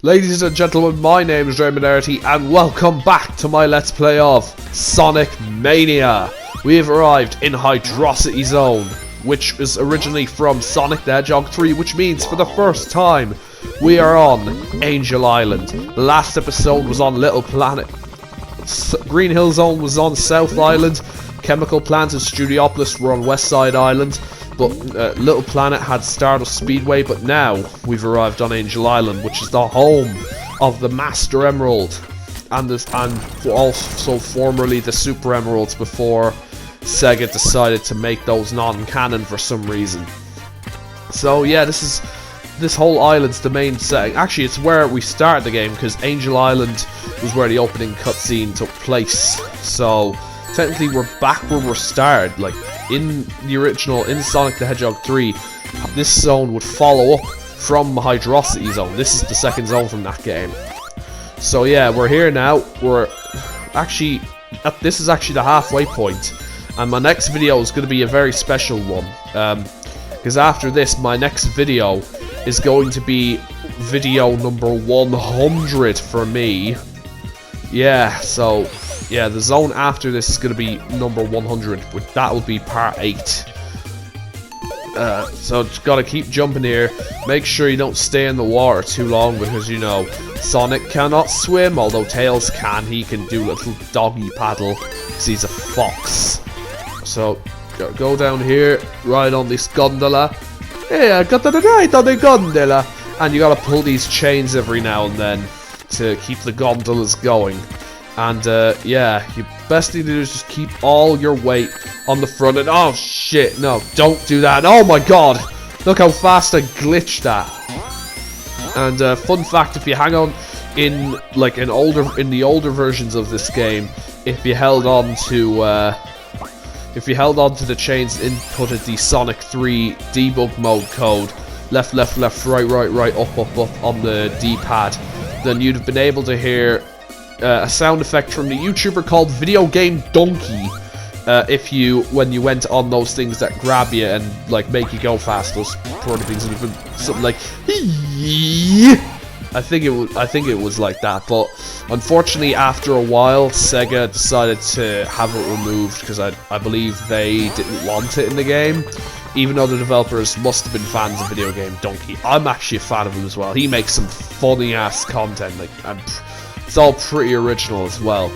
Ladies and gentlemen, my name is rereleased and welcome back to my Let's Play of Sonic Mania. We have arrived in Hydrocity Zone, which is originally from Sonic the Hedgehog 3, which means for the first time we are on Angel Island. The last episode was on Little Planet. Green Hill Zone was on South Island. Chemical Plant and Studiopolis were on West Side Island. But Little Planet had Stardust Speedway, but now we've arrived on Angel Island, which is the home of the Master Emerald, and also formerly the Super Emeralds before Sega decided to make those non-canon for some reason. So yeah, this whole island's the main setting. Actually, it's where we started the game, because Angel Island was where the opening cutscene took place. So technically we're back where we started, like in the original, in Sonic the Hedgehog 3, this zone would follow up from Hydrocity Zone. This is the second zone from that game. So yeah, we're here now. This is actually the halfway point, and my next video is going to be a very special one, because after this, my next video is going to be video number 100 for me. Yeah, so yeah, the zone after this is going to be number 100, but that will be part 8. So just gotta keep jumping here. Make sure you don't stay in the water too long, because you know Sonic cannot swim, although Tails can. He can do a little doggy paddle because he's a fox. So go down here, ride on this gondola. Hey, I got to ride on the gondola, and you gotta pull these chains every now and then to keep the gondolas going. And yeah, your best thing to do is just keep all your weight on the front. And oh shit, no, don't do that. Oh my god, look how fast I glitched that. And fun fact: if you hang on in the older versions of this game, if you held on to the chains inputted the Sonic 3 debug mode code, left, right, up on the D-pad, then you'd have been able to hear a sound effect from the YouTuber called Video Game Donkey, when you went on those things that grab you and like make you go fast. Those sort of things would have been something like I think it was like that. But unfortunately, after a while, Sega decided to have it removed because I believe they didn't want it in the game. Even though the developers must have been fans of Video Game Donkey. I'm actually a fan of him as well. He makes some funny ass content, it's all pretty original as well.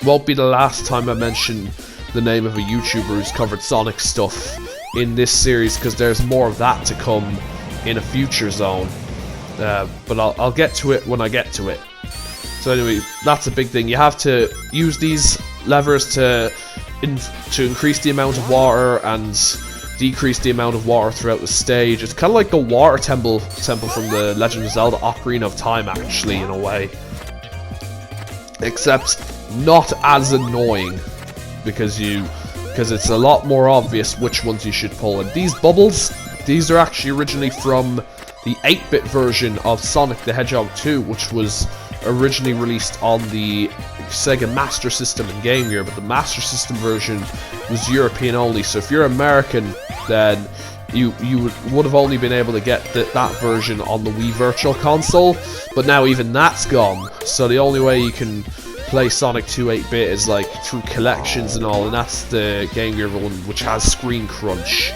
Won't be the last time I mention the name of a YouTuber who's covered Sonic stuff in this series, because there's more of that to come in a future zone. But I'll get to it when I get to it. So anyway, that's a big thing. You have to use these levers to increase the amount of water and decrease the amount of water throughout the stage. It's kind of like the water temple from the Legend of Zelda Ocarina of Time, actually, in a way. Except not as annoying, because it's a lot more obvious which ones you should pull. And these bubbles, these are actually originally from the 8-bit version of Sonic the Hedgehog 2, which was originally released on the Sega Master System and Game Gear, but the Master System version was European only. So if you're American, then you would have only been able to get that version on the Wii Virtual Console, but now even that's gone. So the only way you can play Sonic 2 8-bit is like through collections and all, and that's the Game Gear one, which has screen crunch.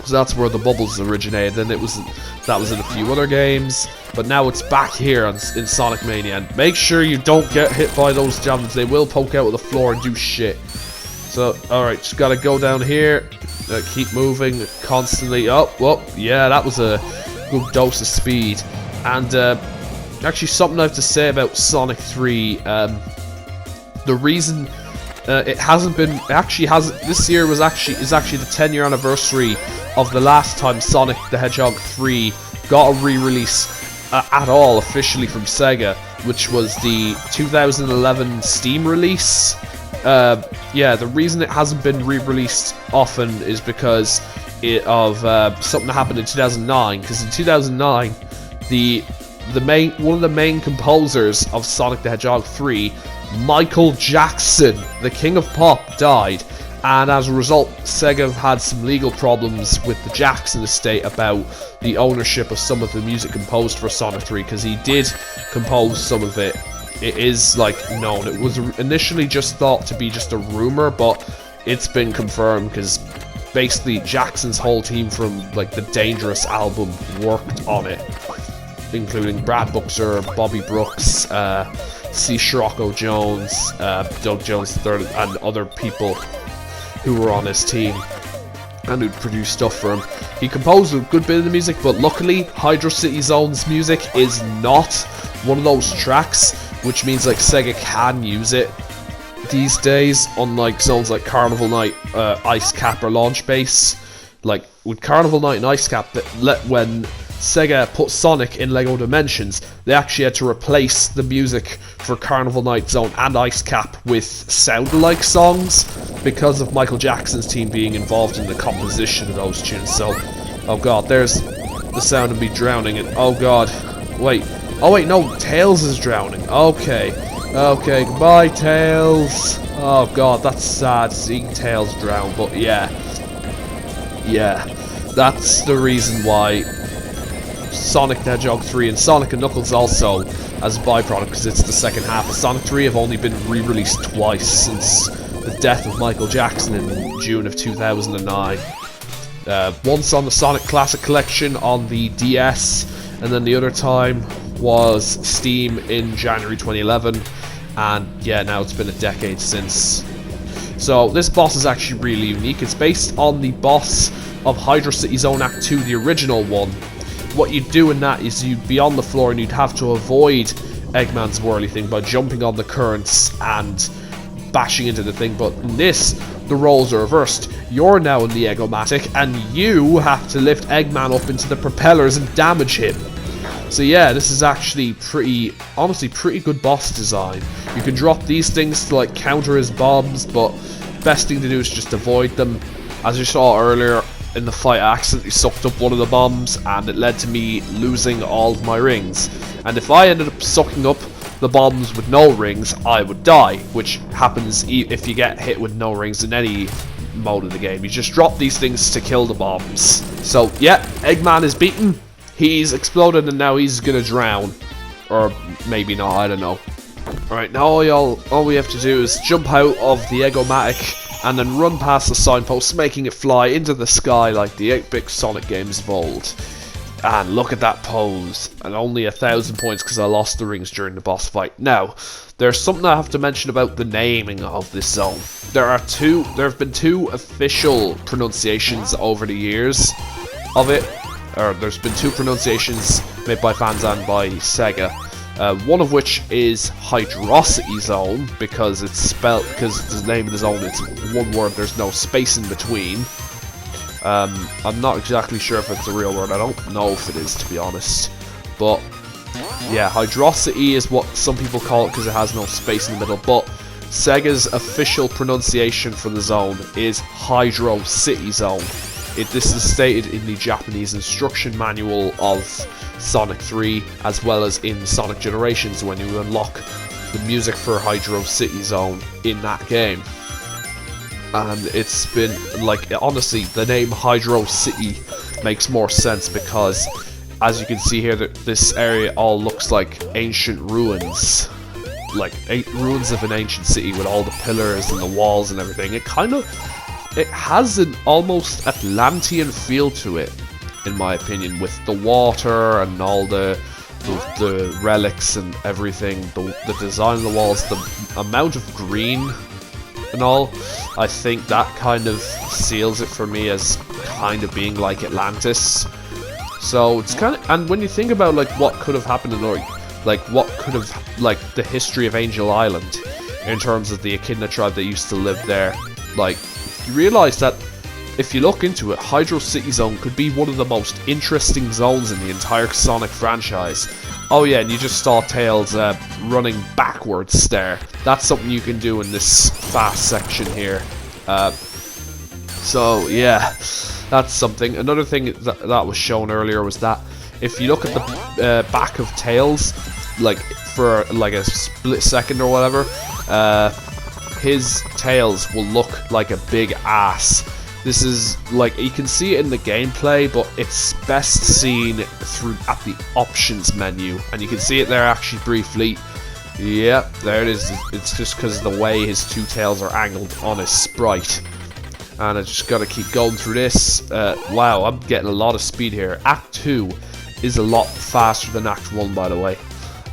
So that's where the bubbles originated, and that was in a few other games, but now it's back here in Sonic Mania. And make sure you don't get hit by those gems; they will poke out of the floor and do shit. So alright, just gotta go down here, keep moving constantly. Oh, well, yeah, that was a good dose of speed. And actually, something I have to say about Sonic 3. The reason this year is actually the 10-year anniversary of the last time Sonic the Hedgehog 3 got a re-release at all officially from Sega, which was the 2011 Steam release. Yeah, the reason it hasn't been re-released often is because of something that happened in 2009. Because in 2009, one of the main composers of Sonic the Hedgehog 3, Michael Jackson, the King of Pop, died, And as a result, Sega had some legal problems with the Jackson estate about the ownership of some of the music composed for Sonic 3, because he did compose some of it. It is, like, known. It was initially just thought to be just a rumor, but it's been confirmed, because basically Jackson's whole team from, like, the Dangerous album worked on it, including Brad Buxer, Bobby Brooks, C. Scirocco Jones, Doug Jones III, and other people who were on his team and who'd produced stuff for him. He composed a good bit of the music, but luckily Hydrocity Zone's music is not one of those tracks, which means like Sega can use it these days, unlike zones like Carnival Night, Ice Cap, or Launch Base. Like with Carnival Night and Ice Cap, when Sega put Sonic in LEGO Dimensions, they actually had to replace the music for Carnival Night Zone and Ice Cap with sound-alike songs because of Michael Jackson's team being involved in the composition of those tunes. So, oh god, there's the sound of me drowning, and oh god, wait, oh wait, no, Tails is drowning. Okay, goodbye Tails. Oh god, that's sad seeing Tails drown, but yeah, that's the reason why Sonic the Hedgehog 3 and Sonic and Knuckles also, as a byproduct, because it's the second half of Sonic 3, have only been re-released twice since the death of Michael Jackson in June of 2009. Once on the Sonic Classic Collection on the DS, and then the other time was Steam in January 2011, and yeah, now it's been a decade since. So this boss is actually really unique. It's based on the boss of Hydrocity Zone Act 2, the original one. What you'd do in that is you'd be on the floor and you'd have to avoid Eggman's whirly thing by jumping on the currents and bashing into the thing, but in this, the roles are reversed. You're now in the Egg-O-Matic and you have to lift Eggman up into the propellers and damage him. So yeah, this is actually honestly pretty good boss design. You can drop these things to like counter his bombs, but best thing to do is just avoid them. As you saw earlier in the fight, I accidentally sucked up one of the bombs and it led to me losing all of my rings. And if I ended up sucking up the bombs with no rings, I would die, which happens if you get hit with no rings in any mode of the game. You just drop these things to kill the bombs. So yeah, Eggman is beaten. He's exploded and now he's gonna drown. Or maybe not, I don't know. Alright, now all we have to do is jump out of the Egg-O-Matic and then run past the signpost, making it fly into the sky like the 8-bit Sonic games of old. And look at that pose. And only 1,000 points because I lost the rings during the boss fight. Now, there's something I have to mention about the naming of this zone. There have been two official pronunciations over the years of it. Or there's been two pronunciations made by fans and by Sega. One of which is Hydrocity Zone, because it's the name of the zone, it's one word, there's no space in between. I'm not exactly sure if it's a real word, I don't know if it is, to be honest. But yeah, Hydrocity is what some people call it because it has no space in the middle, but Sega's official pronunciation for the zone is Hydrocity Zone. This is stated in the Japanese instruction manual of Sonic 3, as well as in Sonic Generations when you unlock the music for Hydrocity Zone in that game. And it's been, like, honestly, the name Hydrocity makes more sense because, as you can see here, this area all looks like ancient ruins. Like, ruins of an ancient city with all the pillars and the walls and everything. It has an almost Atlantean feel to it, in my opinion, with the water and all the relics and everything, the design of the walls, the amount of green and all. I think that kind of seals it for me as kind of being like Atlantis. So it's kind of, and when you think about like what could have happened in like what could have, like, the history of Angel Island in terms of the Echidna tribe that used to live there, like, you realise that if you look into it, Hydrocity Zone could be one of the most interesting zones in the entire Sonic franchise. Oh yeah, and you just saw Tails running backwards there. That's something you can do in this fast section here. So yeah, that's something. Another thing that was shown earlier was that if you look at the back of Tails, like for like a split second or whatever, his tails will look like a big ass. This is like, you can see it in the gameplay, but it's best seen through at the options menu, and you can see it there actually briefly. Yep, there it is. It's just because of the way his two tails are angled on his sprite. And I just gotta keep going through this. Wow, I'm getting a lot of speed here. Act 2 is a lot faster than Act 1, by the way.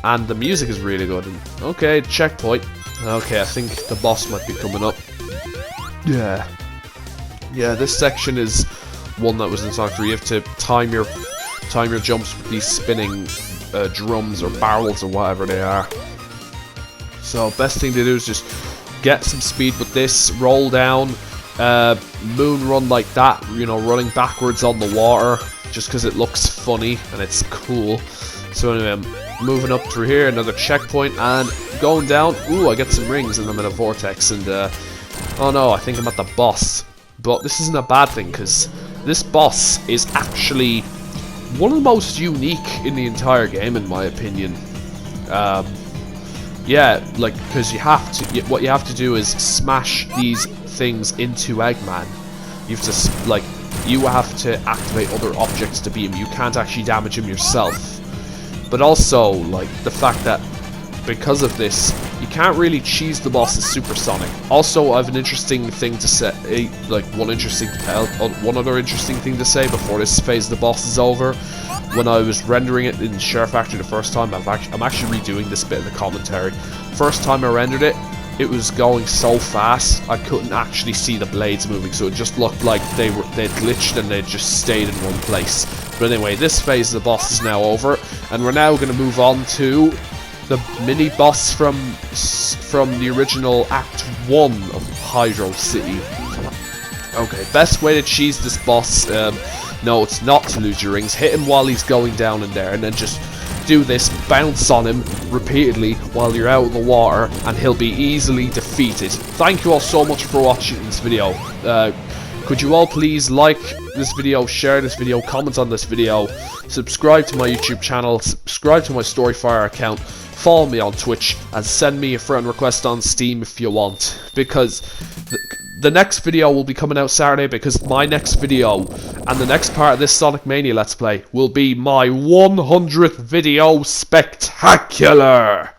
And the music is really good. And, okay, checkpoint. Okay, I think the boss might be coming up. Yeah. Yeah, this section is one that was in Sonic 3. You have to time your jumps with these spinning drums or barrels or whatever they are. So, best thing to do is just get some speed with this, roll down, moon run like that, you know, running backwards on the water, just because it looks funny and it's cool. So anyway, I'm moving up through here, another checkpoint, and going down. Ooh, I get some rings and I'm in a vortex, and oh no, I think I'm at the boss. But this isn't a bad thing, because this boss is actually one of the most unique in the entire game, in my opinion. Yeah, like, because you have to, what you have to do is smash these things into Eggman. You have to, like, you have to activate other objects to beat him. You can't actually damage him yourself. But also, like, the fact that because of this, you can't really cheese the boss as Supersonic. Also, I have an interesting thing to say, like, one other interesting thing to say before this phase of the boss is over. When I was rendering it in Share Factory the first time, I'm actually redoing this bit in the commentary. First time I rendered it, it was going so fast I couldn't actually see the blades moving, so it just looked like they'd glitched and they'd just stayed in one place. But anyway, this phase of the boss is now over, and we're now going to move on to the mini boss from the original Act 1 of Hydrocity. Okay, best way to cheese this boss, no, it's not to lose your rings. Hit him while he's going down in there, and then just do this, bounce on him repeatedly while you're out of the water, and he'll be easily defeated. Thank you all so much for watching this video. Could you all please like this video, share this video, comment on this video, subscribe to my YouTube channel, subscribe to my Storyfire account, follow me on Twitch, and send me a friend request on Steam if you want, because the next video will be coming out Saturday, because my next video and the next part of this Sonic Mania Let's Play will be my 100th video spectacular!